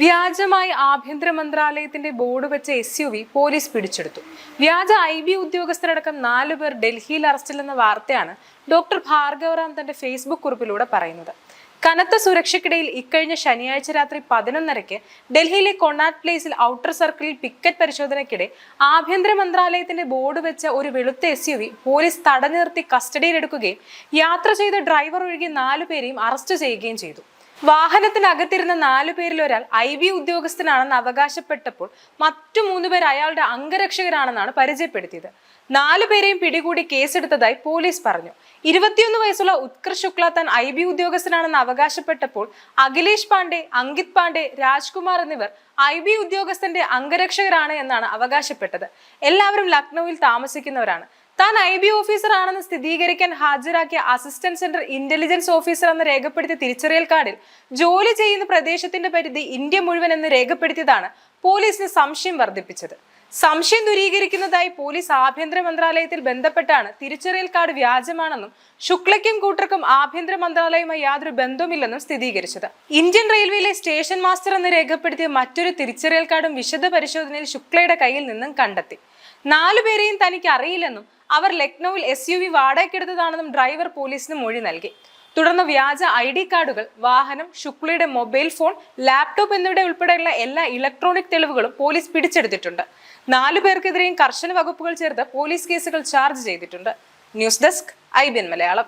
വ്യാജമായി ആഭ്യന്തര മന്ത്രാലയത്തിന്റെ ബോർഡ് വെച്ച SUV പോലീസ് പിടിച്ചെടുത്തു. വ്യാജ IB ഉദ്യോഗസ്ഥരടക്കം 4 പേർ ഡൽഹിയിൽ അറസ്റ്റിലെന്ന വാർത്തയാണ് ഡോക്ടർ ഭാർഗവറാം തന്റെ ഫേസ്ബുക്ക് കുറിപ്പിലൂടെ പറയുന്നത്. കനത്ത സുരക്ഷയ്ക്കിടയിൽ ഇക്കഴിഞ്ഞ ശനിയാഴ്ച രാത്രി 11:30 ഡൽഹിയിലെ കൊണാട്ട് പ്ലേസിൽ ഔട്ടർ സർക്കിളിൽ പിക്കറ്റ് പരിശോധനയ്ക്കിടെ ആഭ്യന്തര മന്ത്രാലയത്തിന്റെ ബോർഡ് വെച്ച ഒരു വെളുത്ത SUV പോലീസ് തടഞ്ഞു നിർത്തി കസ്റ്റഡിയിലെടുക്കുകയും യാത്ര ചെയ്ത ഡ്രൈവർ ഒഴികെ 4 പേരെയും അറസ്റ്റ് ചെയ്യുകയും ചെയ്തു. വാഹനത്തിനകത്തിരുന്ന 4 പേരിൽ ഒരാൾ IB ഉദ്യോഗസ്ഥനാണെന്ന് അവകാശപ്പെട്ടപ്പോൾ മറ്റു 3 പേർ അയാളുടെ അംഗരക്ഷകരാണെന്നാണ് പരിചയപ്പെടുത്തിയത്. 4 പേരെയും പിടികൂടി കേസെടുത്തതായി പോലീസ് പറഞ്ഞു. 21 വയസ്സുള്ള ഉത്കർഷ് ശുക്ല താൻ IB ഉദ്യോഗസ്ഥനാണെന്ന് അവകാശപ്പെട്ടപ്പോൾ അഖിലേഷ് പാണ്ഡെ, അങ്കിത് പാണ്ഡെ, രാജ്കുമാർ എന്നിവർ IB ഉദ്യോഗസ്ഥന്റെ അംഗരക്ഷകരാണ് എന്നാണ് അവകാശപ്പെട്ടത്. എല്ലാവരും ലക്നൌവിൽ താമസിക്കുന്നവരാണ്. താൻ IB ഓഫീസർ ആണെന്ന് സ്ഥിരീകരിക്കാൻ ഹാജരാക്കിയ അസിസ്റ്റന്റ് സെൻട്രൽ ഇന്റലിജൻസ് ഓഫീസർ എന്ന് രേഖപ്പെടുത്തിയ തിരിച്ചറിയൽ കാർഡിൽ ജോലി ചെയ്യുന്ന പ്രദേശത്തിന്റെ പരിധി ഇന്ത്യ മുഴുവൻ എന്ന് രേഖപ്പെടുത്തിയതാണ് പോലീസിന് സംശയം വർദ്ധിപ്പിച്ചത്. സംശയം ദൂരീകരിക്കുന്നതായി പോലീസ് ആഭ്യന്തര മന്ത്രാലയത്തിൽ ബന്ധപ്പെട്ടാണ് തിരിച്ചറിയൽ കാർഡ് വ്യാജമാണെന്നും ശുക്ലയ്ക്കും കൂട്ടർക്കും ആഭ്യന്തര മന്ത്രാലയവുമായി യാതൊരു ബന്ധവുമില്ലെന്നും സ്ഥിരീകരിച്ചത്. ഇന്ത്യൻ റെയിൽവേയിലെ സ്റ്റേഷൻ മാസ്റ്റർ എന്ന് രേഖപ്പെടുത്തിയ മറ്റൊരു തിരിച്ചറിയൽ കാർഡും വിശദ പരിശോധനയിൽ ശുക്ലയുടെ കയ്യിൽ നിന്നും കണ്ടെത്തി. 4 പേരെയും തനിക്ക് അറിയില്ലെന്നും അവർ ലക്നൌവിൽ SUV വാടകയ്ക്കെടുത്തതാണെന്നും ഡ്രൈവർ പോലീസിന് മൊഴി നൽകി. തുടർന്ന് വ്യാജ ID കാർഡുകൾ, വാഹനം, ശുക്ലയുടെ മൊബൈൽ ഫോൺ, ലാപ്ടോപ്പ് എന്നിവയുടെ ഉൾപ്പെടെയുള്ള എല്ലാ ഇലക്ട്രോണിക് തെളിവുകളും പോലീസ് പിടിച്ചെടുത്തിട്ടുണ്ട്. 4 പേർക്കെതിരെയും കർശന വകുപ്പുകൾ ചേർത്ത് പോലീസ് കേസുകൾ ചാർജ് ചെയ്തിട്ടുണ്ട്. News desk IBN Malayalam.